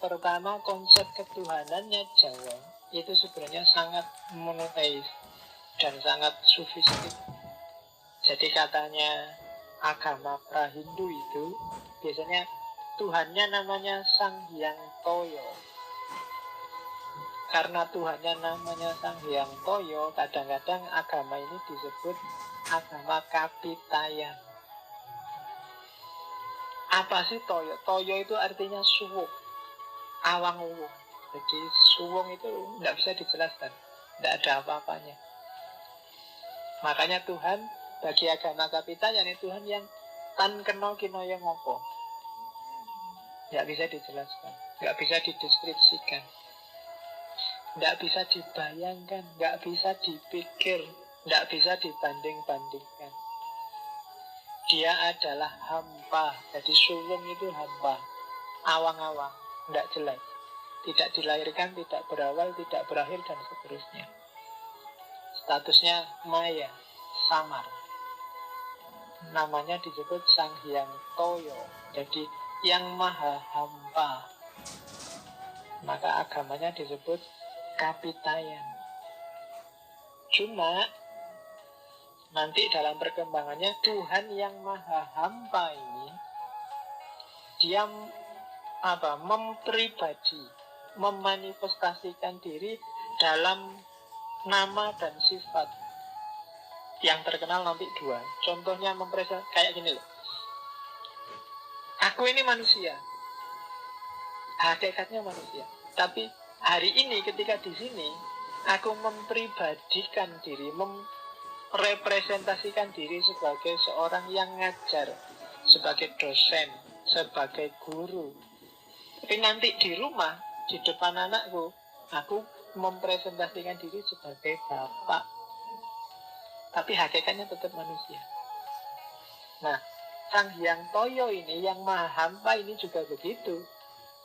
pertama, konsep ketuhanannya Jawa itu sebenarnya sangat monoteis dan sangat sufistik. Jadi katanya agama pra-Hindu itu biasanya Tuhannya namanya Sang Hyang Toyo. Karena Tuhannya namanya Sang Hyang Toyo, kadang-kadang agama ini disebut agama Kapitayan. Apa sih Toyo? Toyo itu artinya suwung, awang uwung. Jadi suwung itu tidak bisa dijelaskan, tidak ada apa-apanya. Makanya Tuhan bagi agama Kapitayan itu Tuhan yang tan keno kinoyo ngopo. Tidak bisa dijelaskan, tidak bisa dideskripsikan, tidak bisa dibayangkan, tidak bisa dipikir, tidak bisa dibanding-bandingkan. Dia adalah hampa. Jadi suwung itu hampa, awang-awang, tidak jelas, tidak dilahirkan, tidak berawal, tidak berakhir, dan seterusnya. Statusnya maya, samar. Namanya disebut Sang Hyang Toyo. Jadi yang maha hampa. Maka agamanya disebut Kapitayan. Cuma nanti dalam perkembangannya Tuhan yang maha hampa ini dia mempribadi, memanifestasikan diri dalam nama dan sifat yang terkenal nanti dua. Contohnya kayak gini loh. Aku ini manusia, hakikatnya manusia. Tapi hari ini ketika di sini aku mempribadikan diri, merepresentasikan diri sebagai seorang yang ngajar, sebagai dosen, sebagai guru. Tapi nanti di rumah, di depan anakku, aku mempresentasikan diri sebagai bapak. Tapi hakikatnya tetap manusia. Nah, Sang Hyang Toyo ini, yang maha hampa ini juga begitu.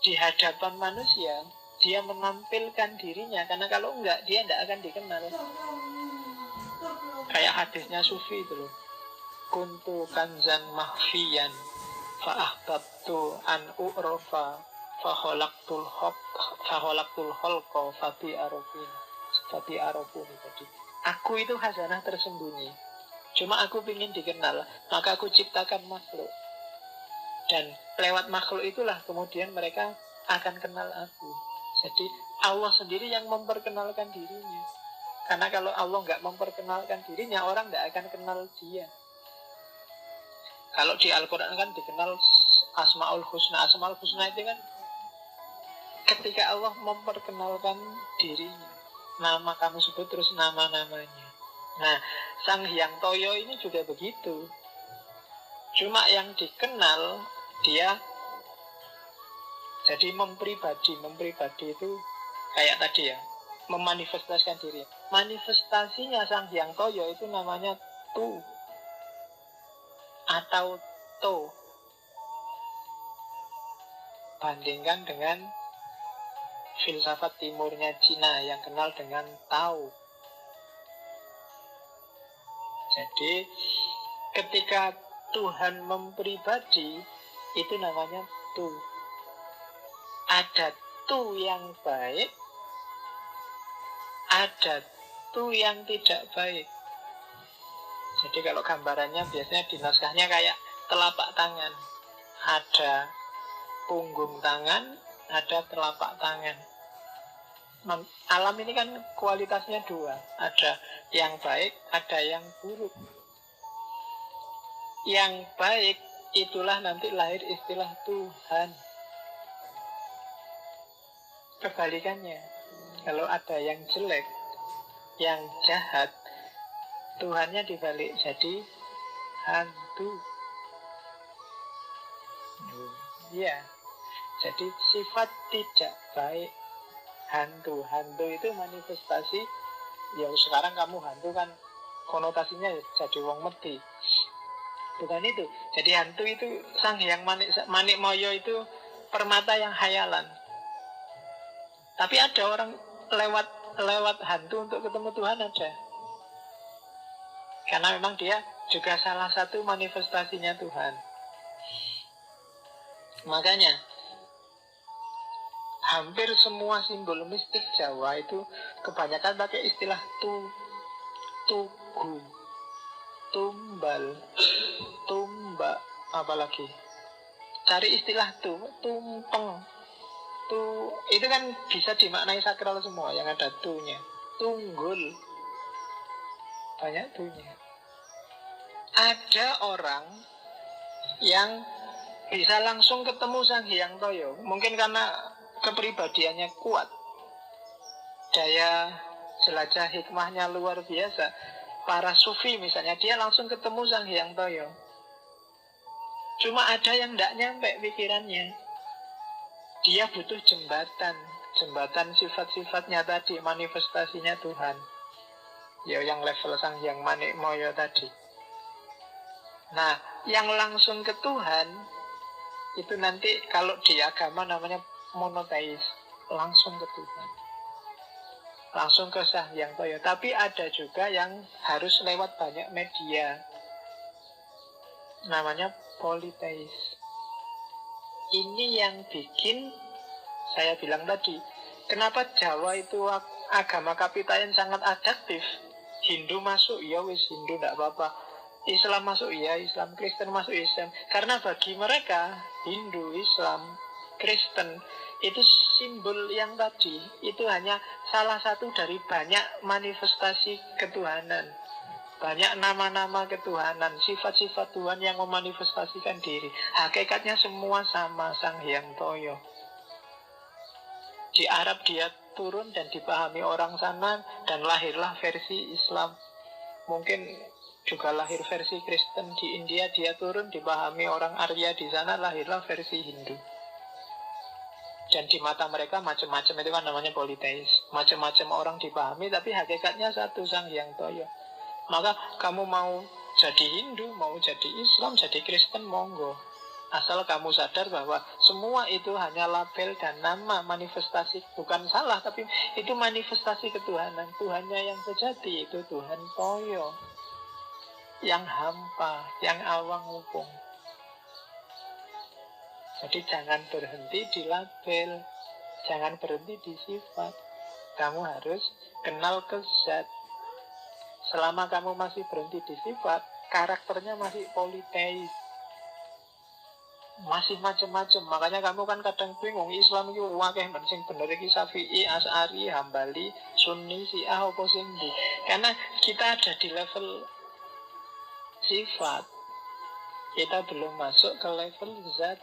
Di hadapan manusia, dia menampilkan dirinya. Karena kalau enggak, dia tidak akan dikenal. Kayak hadisnya Sufi itu loh. Kuntu kanzan mahfiyan fa'ahbabtu an u'rofa faholaktul holko fabi arofuni. Jadi aku itu khazanah tersembunyi, cuma aku ingin dikenal, maka aku ciptakan makhluk. Dan lewat makhluk itulah kemudian mereka akan kenal aku. Jadi Allah sendiri yang memperkenalkan dirinya. Karena kalau Allah nggak memperkenalkan dirinya, orang nggak akan kenal dia. Kalau di Al-Quran kan dikenal Asma'ul Husna. Asma'ul Husna itu kan ketika Allah memperkenalkan dirinya. Nama kamu sebut terus nama-namanya. Nah, Sang Hyang Toyo ini juga begitu. Cuma yang dikenal dia jadi mempribadi itu kayak tadi ya, memanifestasikan diri. Manifestasinya Sang Hyang Toyo itu namanya Tu atau To. Bandingkan dengan filsafat timurnya Cina yang kenal dengan Tao. Jadi ketika Tuhan mempribadi itu namanya Tu. Ada Tu yang baik, ada Tu yang tidak baik. Jadi kalau gambarannya biasanya di naskahnya kayak telapak tangan. Ada punggung tangan, ada telapak tangan. Alam ini kan kualitasnya dua. Ada yang baik, ada yang buruk. Yang baik itulah nanti lahir istilah Tuhan. Kebalikannya, kalau ada yang jelek, yang jahat, Tuhannya dibalik jadi hantu. Iya, jadi sifat tidak baik. Hantu itu manifestasi. Ya sekarang kamu hantu kan konotasinya jadi wong mati. Bukan itu. Jadi hantu itu Sang Hyang Manik Moyo itu permata yang hayalan. Tapi ada orang lewat hantu untuk ketemu Tuhan ada. Karena memang dia juga salah satu manifestasinya Tuhan. Makanya hampir semua simbol mistik Jawa itu kebanyakan pakai istilah tugu, tumbal, tumbak, apalagi cari istilah tumpeng, itu kan bisa dimaknai sakral semua yang ada tunya. Tunggul, banyak tunya. Ada orang yang bisa langsung ketemu Sang Hyang Toyo, mungkin karena kepribadiannya kuat, daya jelajah hikmahnya luar biasa. Para sufi misalnya, dia langsung ketemu Sang Hyang Toyo. Cuma ada yang tidak nyampe pikirannya. Dia butuh jembatan sifat-sifatnya tadi, manifestasinya Tuhan. Ya yang level Sang Hyang Manik Moyo tadi. Nah, yang langsung ke Tuhan itu nanti kalau di agama namanya monoteis, langsung ke Tuhan, langsung ke Sang Hyang Toyo. Tapi ada juga yang harus lewat banyak media, namanya politeis. Ini yang bikin saya bilang tadi, kenapa Jawa itu agama kapitayan sangat adaptif. Hindu masuk, ya wis Hindu tidak apa-apa. Islam masuk, ya Islam. Kristen masuk, Islam. Karena bagi mereka Hindu, Islam, Kristen itu simbol yang tadi, itu hanya salah satu dari banyak manifestasi ketuhanan. Banyak nama-nama ketuhanan, sifat-sifat Tuhan yang memanifestasikan diri. Hakikatnya semua sama, Sang Hyang Toyo. Di Arab dia turun dan dipahami orang sana, dan lahirlah versi Islam. Mungkin juga lahir versi Kristen. Di India dia turun, dipahami orang Arya di sana, lahirlah versi Hindu. Dan di mata mereka macam-macam, itu kan namanya politeis. Macam-macam orang dipahami, tapi hakikatnya satu, Sang Hyang Toyo. Maka kamu mau jadi Hindu, mau jadi Islam, jadi Kristen, monggo. Asal kamu sadar bahwa semua itu hanya label dan nama manifestasi. Bukan salah, tapi itu manifestasi ketuhanan. Tuhannya yang sejati itu Tuhan Toyo, yang hampa, yang awang lupung. Jadi jangan berhenti di label, jangan berhenti di sifat. Kamu harus kenal ke zat. Selama kamu masih berhenti di sifat, karakternya masih politeis, masih macam-macam. Makanya kamu kan kadang bingung, Islam itu wakeh sing bener iki Syafi'i, Asy'ari, Hambali, Sunni, Syiah apa sing ndi? Karena kita ada di level sifat, kita belum masuk ke level zat.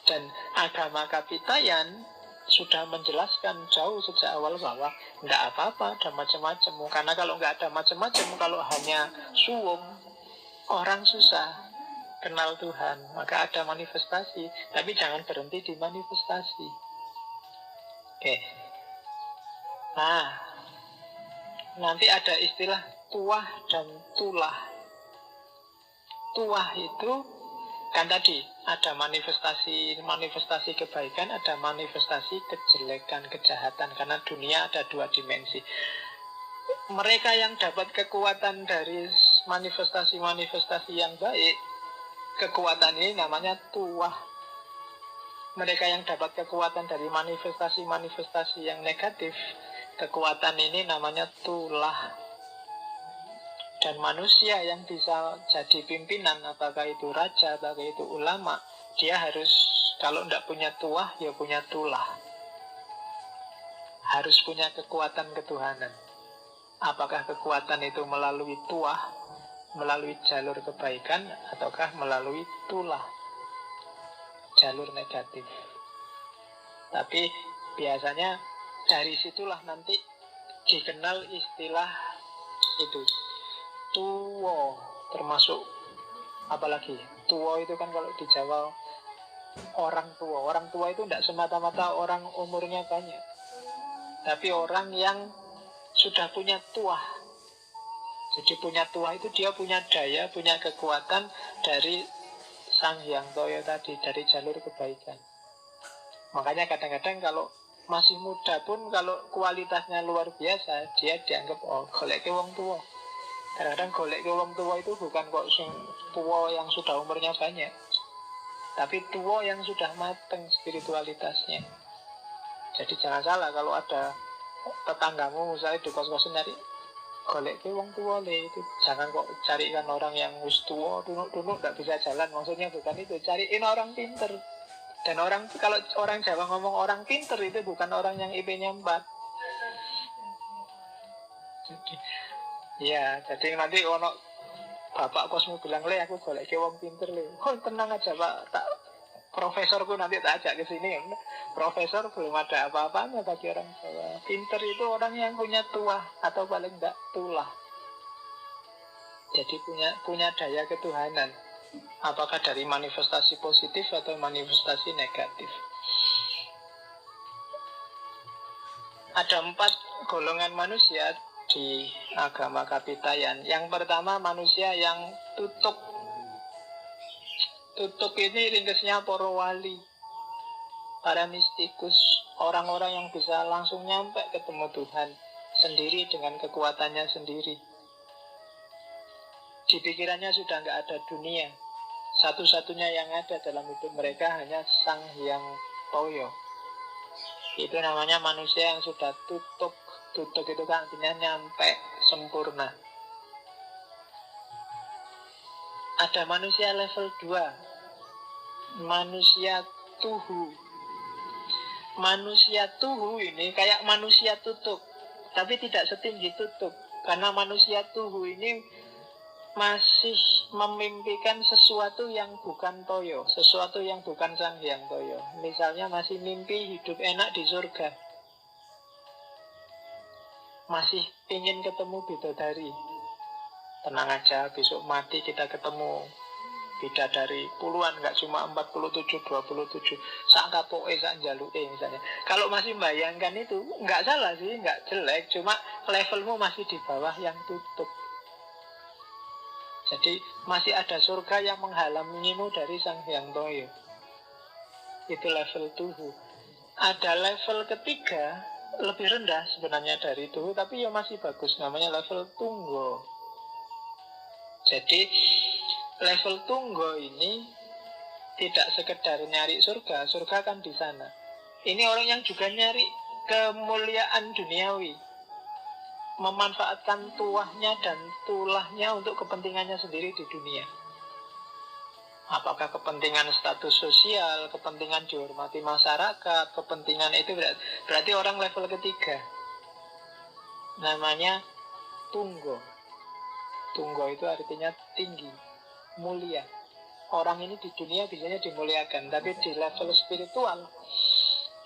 Dan agama kapitayan sudah menjelaskan jauh sejak awal bahwa tidak apa-apa ada macam-macam. Karena kalau nggak ada macam-macam, kalau hanya suwung, orang susah kenal Tuhan. Maka ada manifestasi, tapi jangan berhenti di manifestasi. Oke. Nah, nanti ada istilah tuah dan tulah. Tuah itu kan tadi ada manifestasi kebaikan, ada manifestasi kejelekan, kejahatan. Karena dunia ada dua dimensi. Mereka yang dapat kekuatan dari manifestasi-manifestasi yang baik, kekuatan ini namanya tuah. Mereka yang dapat kekuatan dari manifestasi-manifestasi yang negatif, kekuatan ini namanya tulah. Dan manusia yang bisa jadi pimpinan, apakah itu raja, apakah itu ulama, dia harus, kalau tidak punya tuah, ya punya tulah. Harus punya kekuatan ketuhanan. Apakah kekuatan itu melalui tuah, melalui jalur kebaikan, ataukah melalui tulah, jalur negatif. Tapi biasanya dari situlah nanti dikenal istilah itu tuwo, termasuk apalagi tuwo itu kan kalau di Jawa orang tua. Orang tua itu tidak semata-mata orang umurnya banyak, tapi orang yang sudah punya tuah. Jadi punya tuah itu dia punya daya, punya kekuatan dari Sang Hyang Toyo tadi, dari jalur kebaikan. Makanya kadang-kadang kalau masih muda pun, kalau kualitasnya luar biasa, dia dianggap golek ke wong tua. Kadang-kadang golek ke wong tua itu bukan kok sing tua yang sudah umurnya banyak, tapi tua yang sudah mateng spiritualitasnya. Jadi jangan salah kalau ada tetanggamu misalnya di kos-kosan nyari golek ke wong tua le, itu jangan kok carikan orang yang wis tua tunuk-tunuk gak bisa jalan. Maksudnya bukan itu, cariin orang pinter. Dan orang, kalau orang Jawa ngomong orang pinter itu bukan orang yang IP-nya 4. Jadi ya, jadi nanti ono bapak kosmu bilang, le aku golek ke wong pinter le. Oh tenang aja pak, tak profesorku nanti tak ajak ke sini. Profesor belum ada apa-apanya bagi orang Jawa. Pinter itu orang yang punya tuah atau paling enggak tulah. Jadi punya daya ketuhanan. Apakah dari manifestasi positif atau manifestasi negatif. Ada 4 golongan manusia di agama Kapitayan. Yang pertama manusia yang tutup. Tutup ini ringkesnya para wali, para mistikus, orang-orang yang bisa langsung nyampe ketemu Tuhan sendiri dengan kekuatannya sendiri. Di pikirannya sudah nggak ada dunia. Satu-satunya yang ada dalam hidup mereka hanya Sang Hyang Toyo. Itu namanya manusia yang sudah tutup. Tutup itu kan artinya nyampe sempurna. Ada manusia level 2, manusia tuhu. Manusia tuhu ini kayak manusia tutup, tapi tidak setinggi tutup. Karena manusia tuhu ini masih memimpikan sesuatu yang bukan toyo, sesuatu yang bukan Sang Hyang Toyo. Misalnya masih mimpi hidup enak di surga, masih ingin ketemu bidadari. Tenang aja, besok mati kita ketemu bidadari puluhan, nggak cuma 47, 27. Sak kapoke, sak jaluke misalnya. Kalau masih membayangkan itu, nggak salah sih, nggak jelek. Cuma levelmu masih di bawah yang tutup. Jadi masih ada surga yang menghalangimu dari Sang Hyang Toyo. Itu level tuhu. Ada level ketiga, lebih rendah sebenarnya dari tuhu, tapi ya masih bagus, namanya level tunggo. Jadi level tunggo ini tidak sekedar nyari surga, surga kan di sana. Ini orang yang juga nyari kemuliaan duniawi, memanfaatkan tuahnya dan tulahnya untuk kepentingannya sendiri di dunia. Apakah kepentingan status sosial, kepentingan dihormati masyarakat, kepentingan itu berarti orang level ketiga. Namanya tunggo. Tunggo itu artinya tinggi, mulia. Orang ini di dunia biasanya dimuliakan, tapi di level spiritual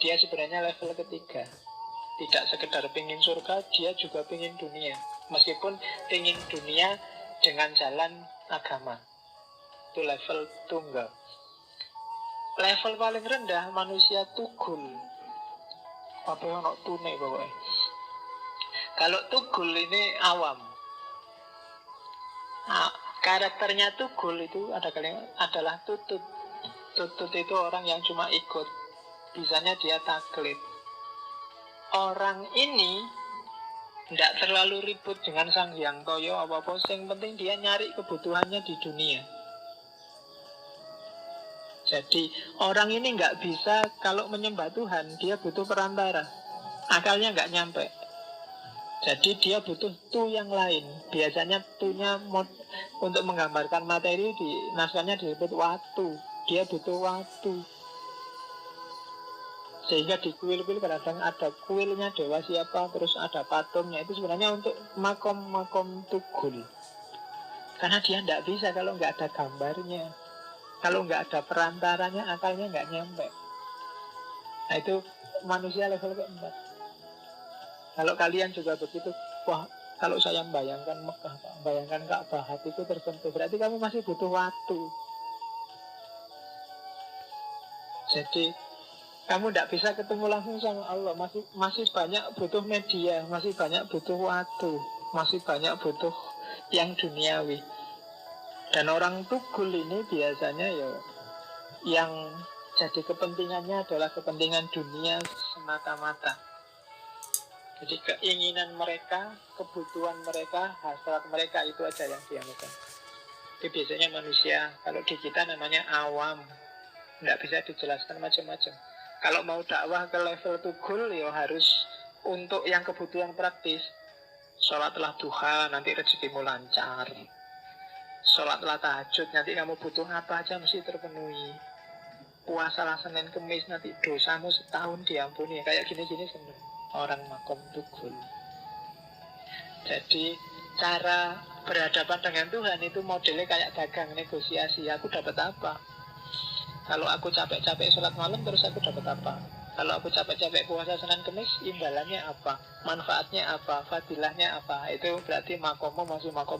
dia sebenarnya level ketiga. Tidak sekedar pengen surga, dia juga pengen dunia. Meskipun pengen dunia dengan jalan agama. Itu level tunggal. Level paling rendah manusia tugul. Apa yang nak tunai pokoknya. Kalau tugul ini awam. Nah, karakternya tugul itu adalah tutut. Tutut itu orang yang cuma ikut. Bisanya dia taklid. Orang ini tidak terlalu ribut dengan Sang Hyang Toyo apa-apa. Yang penting dia nyari kebutuhannya di dunia. Jadi orang ini nggak bisa, kalau menyembah Tuhan dia butuh perantara. Akalnya nggak nyampe. Jadi dia butuh tu yang lain. Biasanya tunya untuk menggambarkan materi di naskahnya disebut waktu. Dia butuh waktu. Sehingga di kuil-kuil kadang ada kuilnya dewa siapa, terus ada patungnya. Itu sebenarnya untuk makom-makom tugul. Karena dia tidak bisa kalau nggak ada gambarnya. Kalau nggak ada perantaranya, akalnya nggak nyampe. Nah itu manusia level keempat. Kalau kalian juga begitu, wah kalau saya membayangkan Mekah, bayangkan Ka'bah, hatiku tersentuh. Berarti kamu masih butuh waktu. Jadi kamu tidak bisa ketemu langsung sama Allah. Masih banyak butuh media, masih banyak butuh waktu, masih banyak butuh yang duniawi. Dan orang tugul ini biasanya yang jadi kepentingannya adalah kepentingan dunia semata-mata. Jadi keinginan mereka, kebutuhan mereka, hasrat mereka itu aja yang dianukan. Itu biasanya manusia, kalau di kita namanya awam. Nggak bisa dijelaskan macam-macam. Kalau mau dakwah ke level tugul, ya harus untuk yang kebutuhan praktis. Sholatlah duha, nanti rezekimu lancar. Sholatlah tahajud, nanti kamu butuh apa aja mesti terpenuhi. Puasalah Senin Kemis, nanti dosamu setahun diampuni. Kayak gini-gini seneng orang makom tugul. Jadi cara berhadapan dengan Tuhan itu modelnya kayak dagang, negosiasi. Aku dapat apa? Kalau aku capek-capek sholat malam, terus aku dapat apa? Kalau aku capek-capek puasa Senin Kemis, imbalannya apa? Manfaatnya apa? Fadilahnya apa? Itu berarti makommu masih makom